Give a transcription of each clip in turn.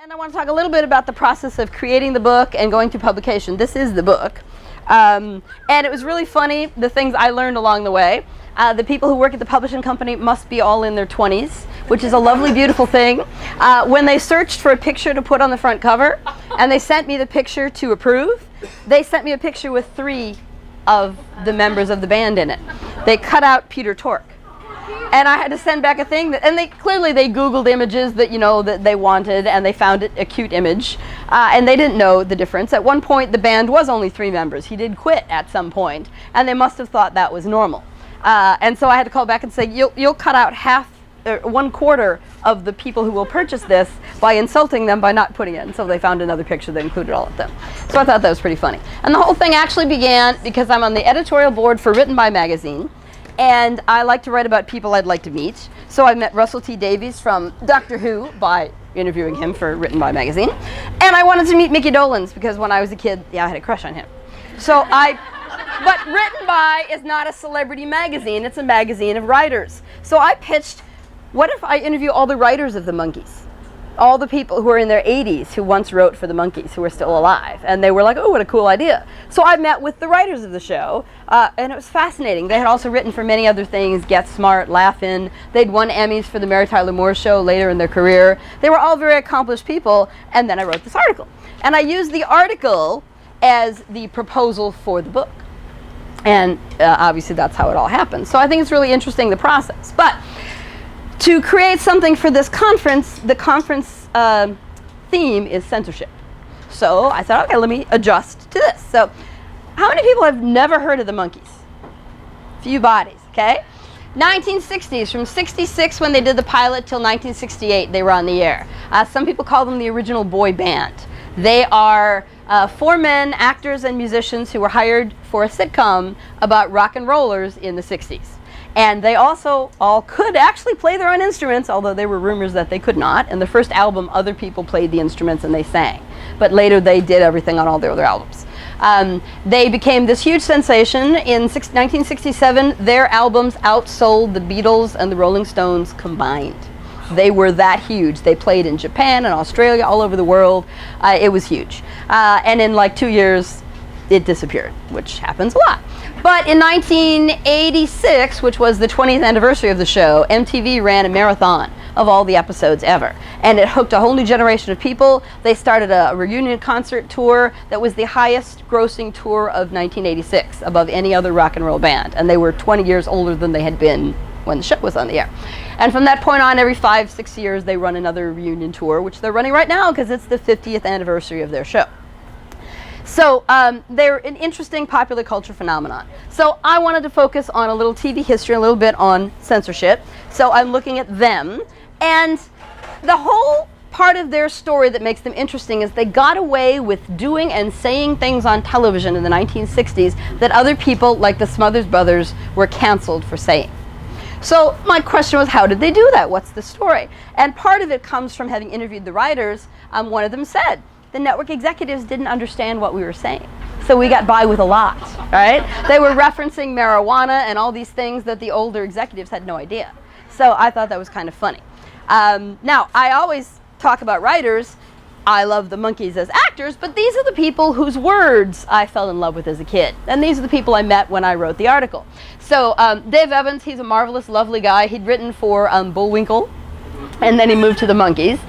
And I want to talk a little bit about the process of creating the book and going through publication. This is the book. And it was really funny, the things I learned along the way. The people who work at the publishing company must be all in their 20s, which is a lovely, beautiful thing. When they searched for a picture to put on the front cover, and they sent me the picture to approve, they sent me a picture with 3 of the members of the band in it. They cut out Peter Tork. And I had to send back a thing that, and they Googled images that, you know, that they wanted, and they found it a cute image, and they didn't know the difference. At one point, the band was only 3 members. He did quit at some point, and they must have thought that was normal. And so I had to call back and say, you'll cut out half, 1/4 of the people who will purchase this by insulting them by not putting it. And so they found another picture that included all of them. So I thought that was pretty funny. And the whole thing actually began because I'm on the editorial board for Written By magazine. And I like to write about people I'd like to meet. So I met Russell T Davies from Doctor Who by interviewing him for Written By magazine. And I wanted to meet Mickey Dolenz because when I was a kid, I had a crush on him. But Written By is not a celebrity magazine, it's a magazine of writers. So I pitched, what if I interview all the writers of the Monkees? All the people who are in their 80s who once wrote for the Monkees, who are still alive. And they were like, oh, what a cool idea. So I met with the writers of the show, and it was fascinating. They had also written for many other things, Get Smart, Laugh-In. They'd won Emmys for the Mary Tyler Moore Show later in their career. They were all very accomplished people, and then I wrote this article. And I used the article as the proposal for the book. And obviously that's how it all happened. So I think it's really interesting, the process. But to create something for this conference, the conference theme is censorship. So I thought, okay, let me adjust to this. So how many people have never heard of the Monkees? Few bodies, okay? 1960s, from 66 when they did the pilot till 1968, they were on the air. Some people call them the original boy band. They are 4 men, actors and musicians who were hired for a sitcom about rock and rollers in the 60s. And they also all could actually play their own instruments, although there were rumors that they could not. In the first album, other people played the instruments and they sang. But later they did everything on all their other albums. They became this huge sensation. In 1967, their albums outsold the Beatles and the Rolling Stones combined. They were that huge. They played in Japan and Australia, all over the world. It was huge. And in like 2 years, it disappeared, which happens a lot. But in 1986, which was the 20th anniversary of the show, MTV ran a marathon of all the episodes ever. And it hooked a whole new generation of people. They started a reunion concert tour that was the highest grossing tour of 1986, above any other rock and roll band. And they were 20 years older than they had been when the show was on the air. And from that point on, every 5-6 years, they run another reunion tour, which they're running right now because it's the 50th anniversary of their show. So they're an interesting popular culture phenomenon. So I wanted to focus on a little TV history, a little bit on censorship. So I'm looking at them. And the whole part of their story that makes them interesting is they got away with doing and saying things on television in the 1960s that other people, like the Smothers Brothers, were canceled for saying. So my question was, how did they do that? What's the story? And part of it comes from having interviewed the writers. One of them said, the network executives didn't understand what we were saying. So we got by with a lot, right? They were referencing marijuana and all these things that the older executives had no idea. So I thought that was kind of funny. Now, I always talk about writers. I love the Monkees as actors, but these are the people whose words I fell in love with as a kid. And these are the people I met when I wrote the article. So Dave Evans, he's a marvelous, lovely guy. He'd written for Bullwinkle, and then he moved to the Monkees.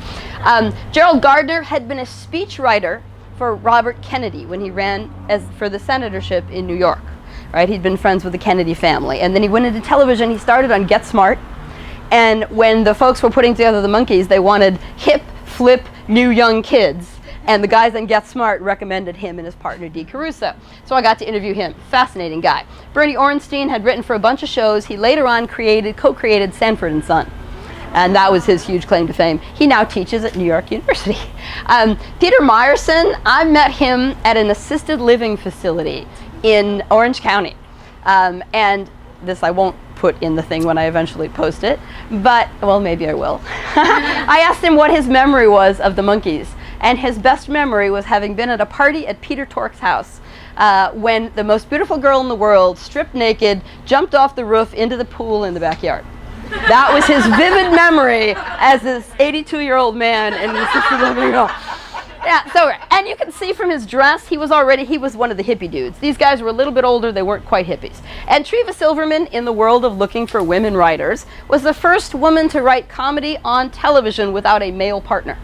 Gerald Gardner had been a speechwriter for Robert Kennedy when he ran for the senatorship in New York. Right? He'd been friends with the Kennedy family. And then he went into television. He started on Get Smart. And when the folks were putting together the Monkees, they wanted hip, flip, new young kids. And the guys on Get Smart recommended him and his partner, Dee Caruso. So I got to interview him. Fascinating guy. Bernie Orenstein had written for a bunch of shows. He later on co-created Sanford and Son. And that was his huge claim to fame. He now teaches at New York University. Peter Myerson, I met him at an assisted living facility in Orange County. And this I won't put in the thing when I eventually post it, but, well, maybe I will. I asked him what his memory was of the Monkees. And his best memory was having been at a party at Peter Tork's house when the most beautiful girl in the world, stripped naked, jumped off the roof into the pool in the backyard. That was his vivid memory as this 82-year-old man and this 67-year-old. Yeah, so, and you can see from his dress, he was one of the hippie dudes. These guys were a little bit older, they weren't quite hippies. And Treva Silverman, in the world of looking for women writers, was the first woman to write comedy on television without a male partner.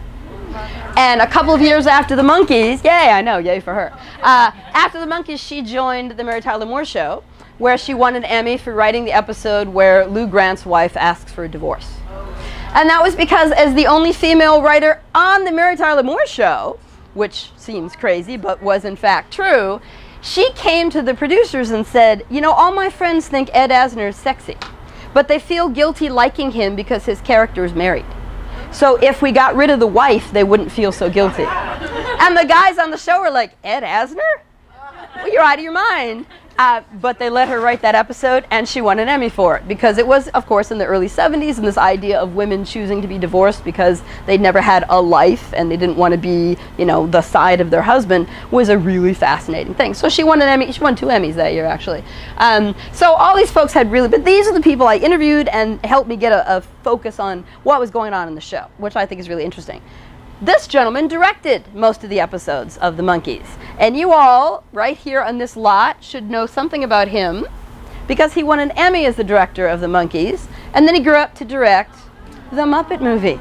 And a couple of years after the Monkees, yay, I know, yay for her. After the Monkees, she joined the Mary Tyler Moore Show, where she won an Emmy for writing the episode where Lou Grant's wife asks for a divorce. And that was because as the only female writer on the Mary Tyler Moore Show, which seems crazy but was in fact true, she came to the producers and said, you know, all my friends think Ed Asner is sexy, but they feel guilty liking him because his character is married. So if we got rid of the wife, they wouldn't feel so guilty. And the guys on the show were like, Ed Asner? Well, you're out of your mind. But they let her write that episode, and she won an Emmy for it, because it was, of course, in the early 70s, and this idea of women choosing to be divorced because they'd never had a life and they didn't want to be, you know, the side of their husband was a really fascinating thing. So she won an Emmy. She won 2 Emmys that year, actually. So all these folks had really, but these are the people I interviewed and helped me get a focus on what was going on in the show, which I think is really interesting. This gentleman directed most of the episodes of the Monkees. And you all, right here on this lot, should know something about him because he won an Emmy as the director of the Monkees, and then he grew up to direct the Muppet movie.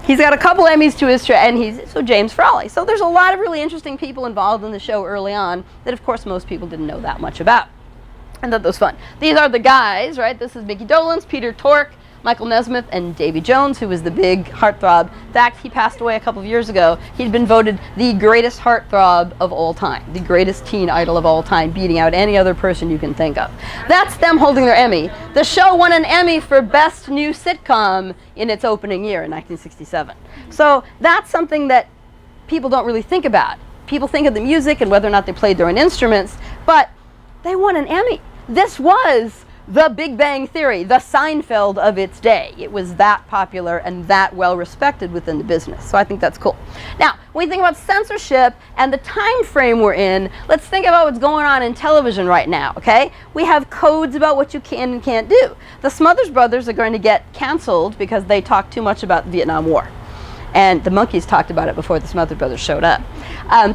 He's got a couple Emmys to his and so James Frawley. So there's a lot of really interesting people involved in the show early on that, of course, most people didn't know that much about. And that was fun. These are the guys, right? This is Mickey Dolenz, Peter Tork, Michael Nesmith, and Davy Jones, who was the big heartthrob. In fact, he passed away a couple of years ago. He'd been voted the greatest heartthrob of all time, the greatest teen idol of all time, beating out any other person you can think of. That's them holding their Emmy. The show won an Emmy for Best New Sitcom in its opening year in 1967. So that's something that people don't really think about. People think of the music and whether or not they played their own instruments, but they won an Emmy. This was the Big Bang Theory, the Seinfeld of its day. It was that popular and that well respected within the business. So I think that's cool. Now, when we think about censorship and the time frame we're in, let's think about what's going on in television right now, okay? We have codes about what you can and can't do. The Smothers Brothers are going to get canceled because they talk too much about the Vietnam War. And the Monkees talked about it before the Smothers Brothers showed up.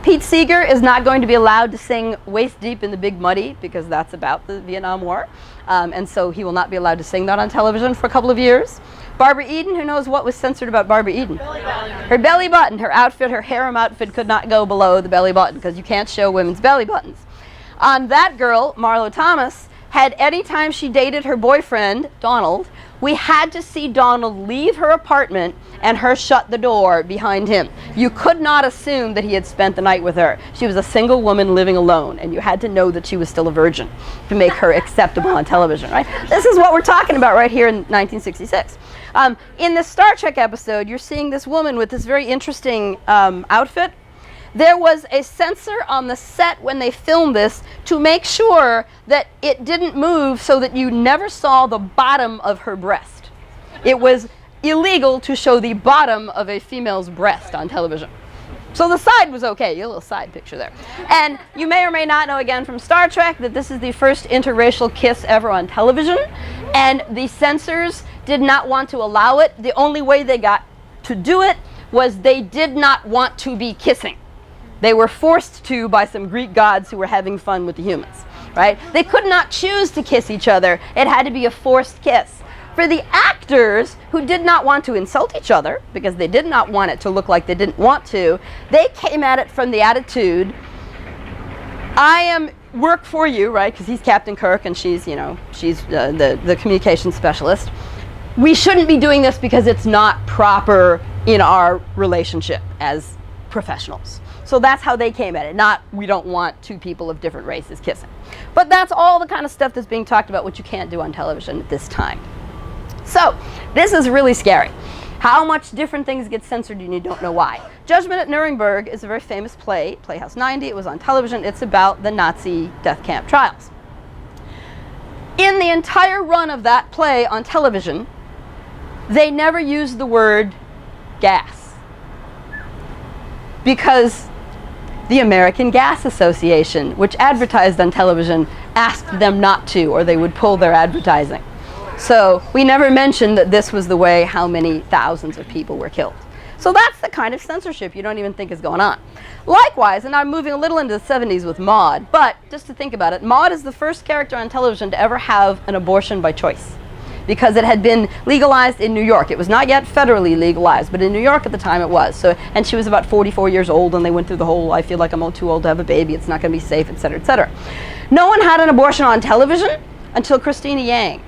Pete Seeger is not going to be allowed to sing Waist Deep in the Big Muddy because that's about the Vietnam War. And so he will not be allowed to sing that on television for a couple of years. Barbara Eden, who knows what was censored about Barbara Eden? Belly button. Her belly button, her outfit, her harem outfit could not go below the belly button because you can't show women's belly buttons. On That Girl, Marlo Thomas, had any time she dated her boyfriend, Donald, we had to see Donald leave her apartment and her shut the door behind him. You could not assume that he had spent the night with her. She was a single woman living alone, and you had to know that she was still a virgin to make her acceptable on television, right? This is what we're talking about right here in 1966. In the Star Trek episode, you're seeing this woman with this very interesting outfit. There was a censor on the set when they filmed this to make sure that it didn't move so that you never saw the bottom of her breast. It was illegal to show the bottom of a female's breast on television. So the side was okay, a little side picture there. And you may or may not know again from Star Trek that this is the first interracial kiss ever on television, and the censors did not want to allow it. The only way they got to do it was they did not want to be kissing. They were forced to by some Greek gods who were having fun with the humans, right? They could not choose to kiss each other. It had to be a forced kiss. For the actors who did not want to insult each other, because they did not want it to look like they didn't want to, they came at it from the attitude, I am work for you, right? Because he's Captain Kirk and she's, you know, she's the communications specialist. We shouldn't be doing this because it's not proper in our relationship as professionals. So that's how they came at it, not we don't want two people of different races kissing. But that's all the kind of stuff that's being talked about, which you can't do on television at this time. So this is really scary. How much different things get censored and you don't know why. Judgment at Nuremberg is a very famous play, Playhouse 90. It was on television. It's about the Nazi death camp trials. In the entire run of that play on television, they never used the word gas. Because the American Gas Association, which advertised on television, asked them not to, or they would pull their advertising. So we never mentioned that this was the way how many thousands of people were killed. So that's the kind of censorship you don't even think is going on. Likewise, and I'm moving a little into the 70s with Maude, but just to think about it, Maude is the first character on television to ever have an abortion by choice, because it had been legalized in New York. It was not yet federally legalized, but in New York at the time it was. So, and she was about 44 years old, and they went through the whole, I feel like I'm too old to have a baby, it's not going to be safe, et cetera, et cetera. No one had an abortion on television until Christina Yang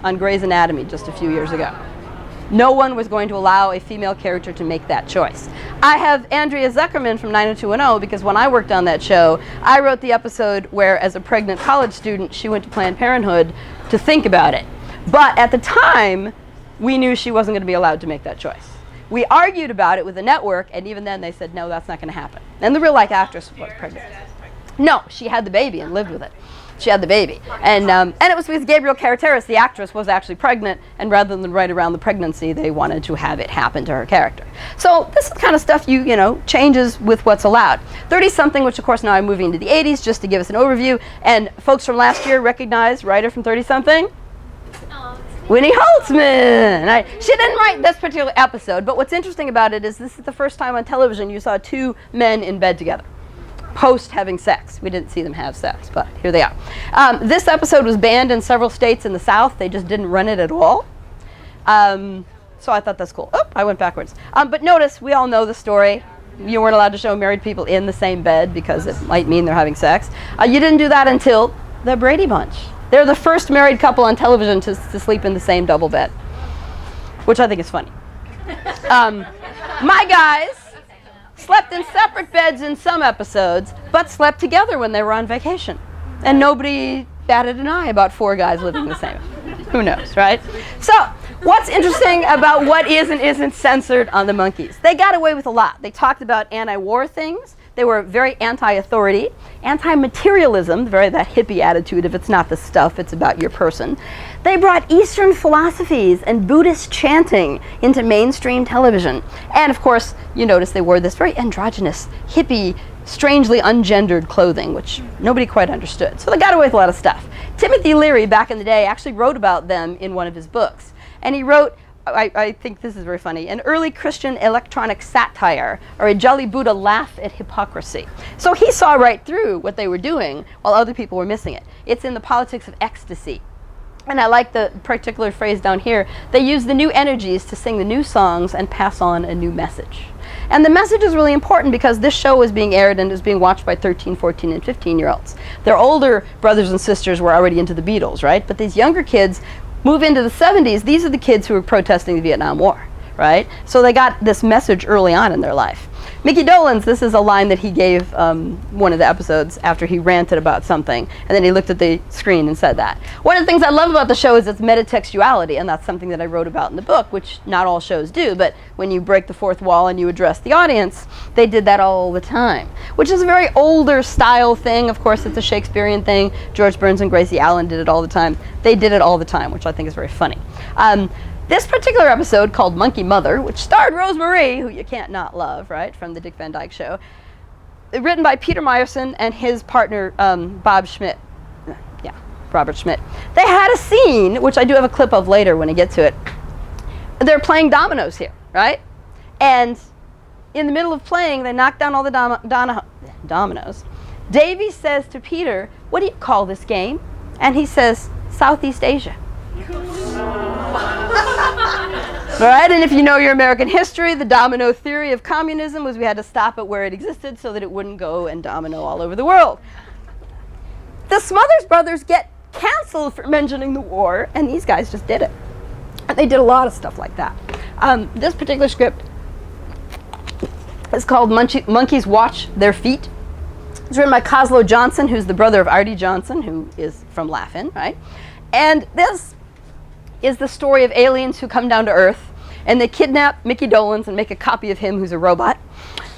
on Grey's Anatomy just a few years ago. No one was going to allow a female character to make that choice. I have Andrea Zuckerman from 90210 because when I worked on that show, I wrote the episode where, as a pregnant college student, she went to Planned Parenthood to think about it. But at the time, we knew she wasn't going to be allowed to make that choice. We argued about it with the network, and even then they said, no, that's not going to happen. And the real-life actress was pregnant. No, she had the baby and lived with it. She had the baby. And it was because Gabrielle Carreteras, the actress, was actually pregnant, and rather than write around the pregnancy, they wanted to have it happen to her character. So this is the kind of stuff you know, changes with what's allowed. 30-something, which of course now I'm moving into the 80s, just to give us an overview. And folks from last year recognize writer from 30-something? Winnie Holtzman. She didn't write this particular episode, but what's interesting about it is this is the first time on television you saw two men in bed together, post having sex. We didn't see them have sex, but here they are. This episode was banned in several states in the South. They just didn't run it at all. So I thought that's cool. Oh, I went backwards. But notice, we all know the story. You weren't allowed to show married people in the same bed because it might mean they're having sex. You didn't do that until the Brady Bunch. They're the first married couple on television to sleep in the same double bed, which I think is funny. My guys slept in separate beds in some episodes, but slept together when they were on vacation. And nobody batted an eye about four guys living the same. Who knows, right? So, what's interesting about what is and isn't censored on the Monkees? They got away with a lot. They talked about anti-war things. They were very anti-authority, anti-materialism, that hippie attitude of it's not the stuff, it's about your person. They brought Eastern philosophies and Buddhist chanting into mainstream television. And of course, you notice they wore this very androgynous, hippie, strangely ungendered clothing, which nobody quite understood. So they got away with a lot of stuff. Timothy Leary, back in the day, actually wrote about them in one of his books. And he wrote, I think this is very funny, an early Christian electronic satire, or a jolly Buddha laugh at hypocrisy. So he saw right through what they were doing while other people were missing it. It's in the politics of ecstasy. And I like the particular phrase down here. They use the new energies to sing the new songs and pass on a new message. And the message is really important because this show was being aired and was being watched by 13, 14, and 15-year-olds. Their older brothers and sisters were already into the Beatles, right? But these younger kids move into the 70s. These are the kids who were protesting the Vietnam War, right? So they got this message early on in their life. Mickey Dolenz, this is a line that he gave one of the episodes after he ranted about something, and then he looked at the screen and said that. One of the things I love about the show is its metatextuality, and that's something that I wrote about in the book, which not all shows do, but when you break the fourth wall and you address the audience, they did that all the time, which is a very older style thing. Of course, it's a Shakespearean thing. George Burns and Gracie Allen did it all the time. They did it all the time, which I think is very funny. This particular episode, called Monkey Mother, which starred Rose Marie, who you can't not love, right, from the Dick Van Dyke Show, written by Peter Myerson and his partner, Robert Schmidt. They had a scene, which I do have a clip of later when I get to it. They're playing dominoes here, right? And in the middle of playing, they knock down all the dominoes. Davy says to Peter, "What do you call this game?" And he says, "Southeast Asia." All right, and if you know your American history, the domino theory of communism was we had to stop it where it existed so that it wouldn't go and domino all over the world. The Smothers Brothers get canceled for mentioning the war, and these guys just did it. And they did a lot of stuff like that. This particular script is called Monkees Watch Their Feet. It's written by Coslow Johnson, who's the brother of Artie Johnson, who is from Laugh-In, right? And this is the story of aliens who come down to Earth, and they kidnap Mickey Dolenz and make a copy of him who's a robot.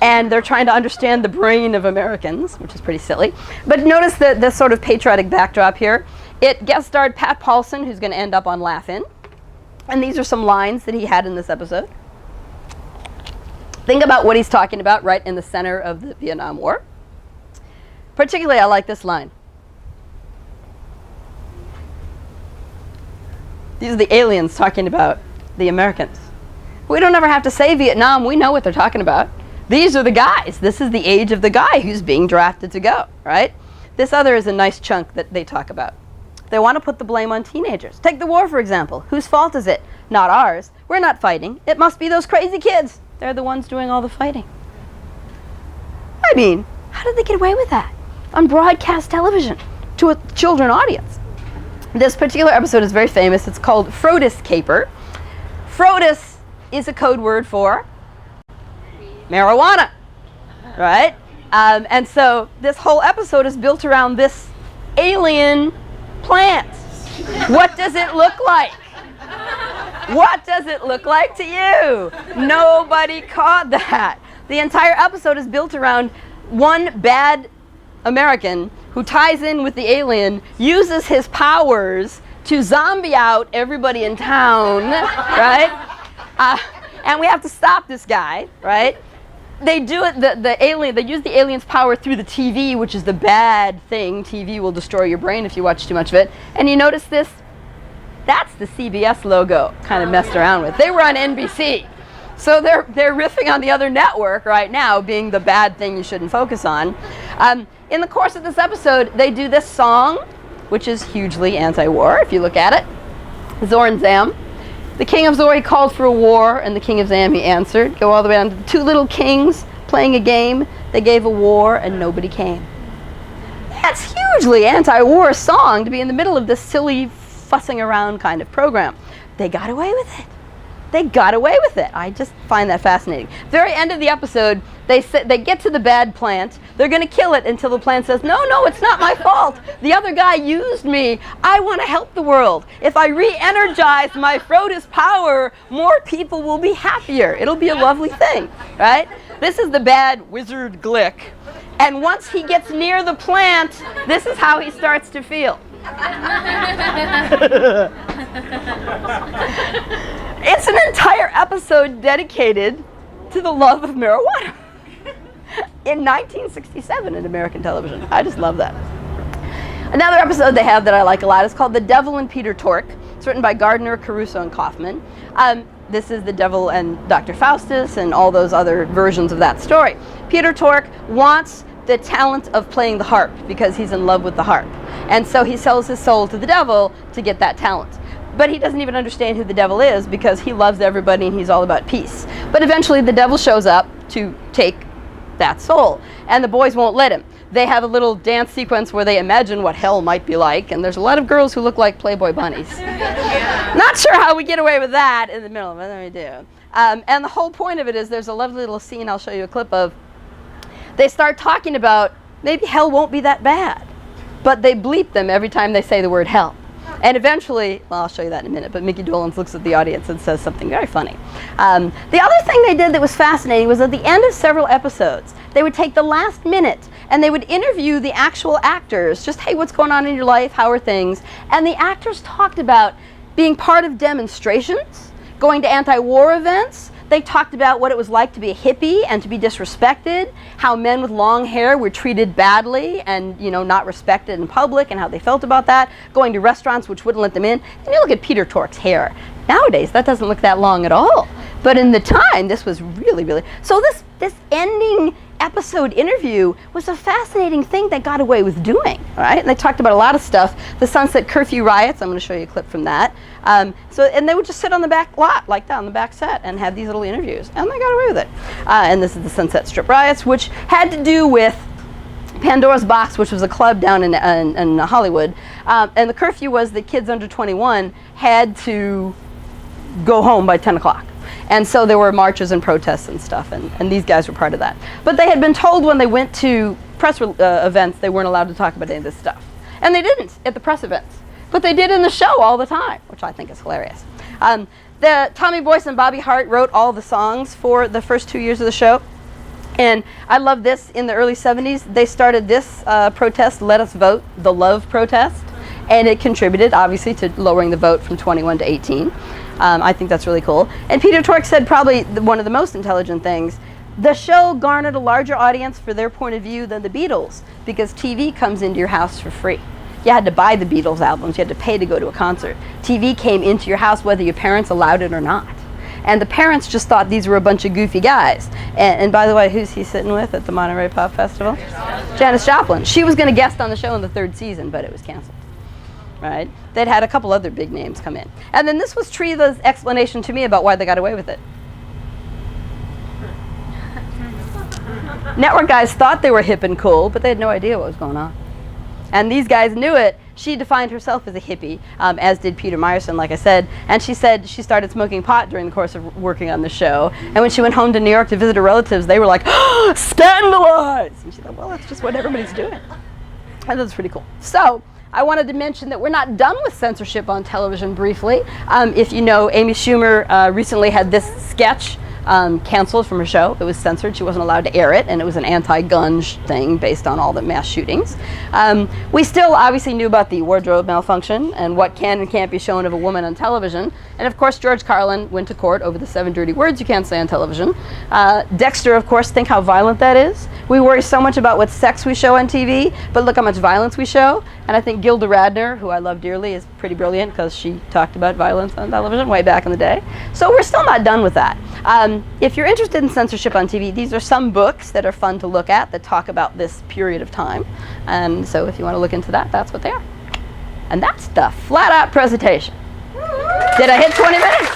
And they're trying to understand the brain of Americans, which is pretty silly. But notice the sort of patriotic backdrop here. It guest starred Pat Paulson, who's going to end up on Laugh-In. And these are some lines that he had in this episode. Think about what he's talking about right in the center of the Vietnam War. Particularly, I like this line. These are the aliens talking about the Americans. We don't ever have to say Vietnam. We know what they're talking about. These are the guys. This is the age of the guy who's being drafted to go, right? This other is a nice chunk that they talk about. They want to put the blame on teenagers. Take the war, for example. Whose fault is it? Not ours. We're not fighting. It must be those crazy kids. They're the ones doing all the fighting. I mean, how did they get away with that on broadcast television to a children audience? This particular episode is very famous. It's called Frodis Caper. Frodis is a code word for marijuana, right? And so this whole episode is built around this alien plant. What does it look like? What does it look like to you? Nobody caught that. The entire episode is built around one bad American who ties in with the alien, uses his powers to zombie out everybody in town, right? And we have to stop this guy, right? They do it, they use the alien's power through the TV, which is the bad thing. TV will destroy your brain if you watch too much of it. And you notice this? That's the CBS logo kind of messed around with. They were on NBC. So they're riffing on the other network right now, being the bad thing you shouldn't focus on. In the course of this episode, they do this song, which is hugely anti-war, if you look at it. Zorn Zam. The king of Zor, he called for a war, and the king of Zam, he answered. Go all the way down to the two little kings playing a game. They gave a war, and nobody came. That's hugely anti-war song to be in the middle of this silly fussing around kind of program. They got away with it. They got away with it. I just find that fascinating. Very end of the episode, they get to the bad plant. They're going to kill it until the plant says, no, it's not my fault. The other guy used me. I want to help the world. If I re-energize my Frodis power, more people will be happier. It'll be a lovely thing, right? This is the bad wizard Glick. And once he gets near the plant, this is how he starts to feel. It's an entire episode dedicated to the love of marijuana in 1967 in American television. I just love that. Another episode they have that I like a lot is called The Devil and Peter Tork. It's written by Gardner, Caruso, and Kaufman. This is the devil and Dr. Faustus and all those other versions of that story. Peter Tork wants the talent of playing the harp because he's in love with the harp. And so he sells his soul to the devil to get that talent. But he doesn't even understand who the devil is because he loves everybody and he's all about peace. But eventually the devil shows up to take that soul, and the boys won't let him. They have a little dance sequence where they imagine what hell might be like, and there's a lot of girls who look like Playboy bunnies. Not sure how we get away with that in the middle of it, but we do. And the whole point of it is there's a lovely little scene I'll show you a clip of. They start talking about maybe hell won't be that bad, but they bleep them every time they say the word hell. And eventually, well, I'll show you that in a minute, but Mickey Dolenz looks at the audience and says something very funny. The other thing they did that was fascinating was at the end of several episodes, they would take the last minute and they would interview the actual actors, just, hey, what's going on in your life? How are things? And the actors talked about being part of demonstrations, going to anti-war events. They talked about what it was like to be a hippie and to be disrespected, how men with long hair were treated badly and, not respected in public, and how they felt about that, going to restaurants which wouldn't let them in. And you look at Peter Tork's hair. Nowadays, that doesn't look that long at all. But in the time, this was really, really... So this ending episode interview was a fascinating thing they got away with doing, right? And they talked about a lot of stuff. The Sunset Curfew riots, I'm going to show you a clip from that. And they would just sit on the back lot, like that, on the back set, and have these little interviews. And they got away with it. And this is the Sunset Strip riots, which had to do with Pandora's Box, which was a club down in Hollywood. And the curfew was that kids under 21 had to go home by 10 o'clock. And so there were marches and protests and stuff, and these guys were part of that. But they had been told when they went to press events they weren't allowed to talk about any of this stuff. And they didn't at the press events. But they did in the show all the time, which I think is hilarious. Tommy Boyce and Bobby Hart wrote all the songs for the first 2 years of the show. And I love this. In the early 70s, they started this protest, Let Us Vote, the Love Protest. And it contributed, obviously, to lowering the vote from 21 to 18. I think that's really cool. And Peter Tork said probably one of the most intelligent things. The show garnered a larger audience for their point of view than the Beatles because TV comes into your house for free. You had to buy the Beatles albums. You had to pay to go to a concert. TV came into your house whether your parents allowed it or not. And the parents just thought these were a bunch of goofy guys. And by the way, who's he sitting with at the Monterey Pop Festival? Janis Joplin. She was going to guest on the show in the 3rd season, but it was canceled. Right? They'd had a couple other big names come in. And then this was Treva's explanation to me about why they got away with it. Network guys thought they were hip and cool, but they had no idea what was going on. And these guys knew it. She defined herself as a hippie, as did Peter Myerson, like I said. And she said she started smoking pot during the course of working on the show. And when she went home to New York to visit her relatives, they were like, oh, scandalized! And she thought, well, that's just what everybody's doing. And that's pretty cool. So I wanted to mention that we're not done with censorship on television briefly. If you know, Amy Schumer recently had this sketch canceled from her show. It was censored. She wasn't allowed to air it, and it was an anti-gun thing based on all the mass shootings. We still obviously knew about the wardrobe malfunction and what can and can't be shown of a woman on television. And of course, George Carlin went to court over the 7 dirty words you can't say on television. Dexter, of course, think how violent that is. We worry so much about what sex we show on TV, but look how much violence we show. And I think Gilda Radner, who I love dearly, is pretty brilliant because she talked about violence on television way back in the day. So we're still not done with that. If you're interested in censorship on TV, these are some books that are fun to look at that talk about this period of time. And so if you want to look into that, that's what they are. And that's the flat-out presentation. Did I hit 20 minutes?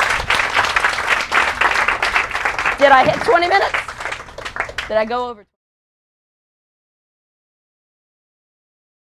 Did I hit 20 minutes? Did I go over?